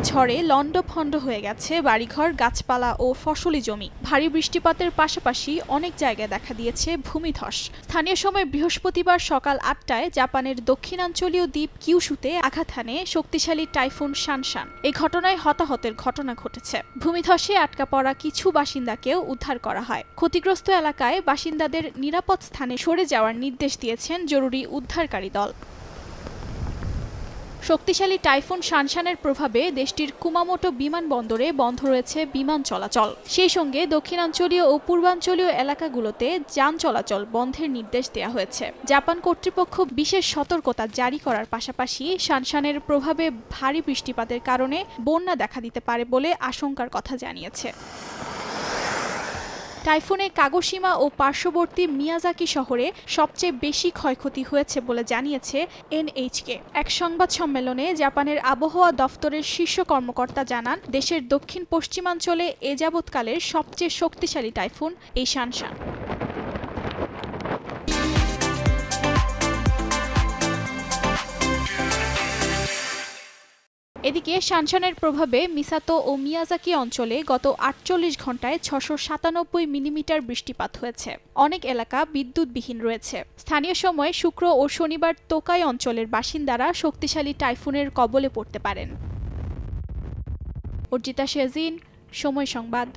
ঝড়ে লণ্ডভণ্ড হয়ে গেছে বাড়িঘর, গাছপালা ও ফসলি জমি। ভারী বৃষ্টিপাতের পাশাপাশি অনেক জায়গায় দেখা দিয়েছে ভূমিধস। স্থানীয় সময় বৃহস্পতিবার সকাল ৮টায় জাপানের দক্ষিণাঞ্চলীয় দ্বীপ কিউশুতে আঘাত হানে শক্তিশালী টাইফুন শানশান। এই ঘটনায় হতাহতের ঘটনা ঘটেছে। ভূমিধসে আটকা পড়া কিছু বাসিন্দাকেও উদ্ধার করা হয়। ক্ষতিগ্রস্ত এলাকায় বাসিন্দাদের নিরাপদ স্থানে সরে যাওয়ার নির্দেশ দিয়েছেন জরুরি উদ্ধারকারী দল। শক্তিশালী টাইফুন শানশানের প্রভাবে দেশটির কুমামোটো বিমানবন্দরে বন্ধ রয়েছে বিমান চলাচল। সেই সঙ্গে দক্ষিণাঞ্চলীয় ও পূর্বাঞ্চলীয় এলাকাগুলোতে যান চলাচল বন্ধের নির্দেশ দেওয়া হয়েছে। জাপান কর্তৃপক্ষ বিশেষ সতর্কতা জারি করার পাশাপাশি শানশানের প্রভাবে ভারী বৃষ্টিপাতের কারণে বন্যা দেখা দিতে পারে বলে আশঙ্কার কথা জানিয়েছে। টাইফুনে কাগোশিমা ও পার্শ্ববর্তী মিয়াজাকি শহরে সবচেয়ে বেশি ক্ষয়ক্ষতি হয়েছে বলে জানিয়েছে এনএইচকে। এক সংবাদ সম্মেলনে জাপানের আবহাওয়া দফতরের শীর্ষ কর্মকর্তা জানান, দেশের দক্ষিণ পশ্চিমাঞ্চলে এ যাবৎকালের সবচেয়ে শক্তিশালী টাইফুন এই শানশান। এদিকে শানশানের প্রভাবে মিসাতো ও মিয়াজাকি অঞ্চলে গত ৪৮ ঘন্টায় ৬৯৭ মিলিমিটার বৃষ্টিপাত হয়েছে। অনেক এলাকা বিদ্যুৎবিহীন রয়েছে। স্থানীয় সময় শুক্র ও শনিবার তোকাই অঞ্চলের বাসিন্দারা শক্তিশালী টাইফুনের কবলে পড়তে পারেন। অর্জিতা শেজিন, সময় সংবাদ।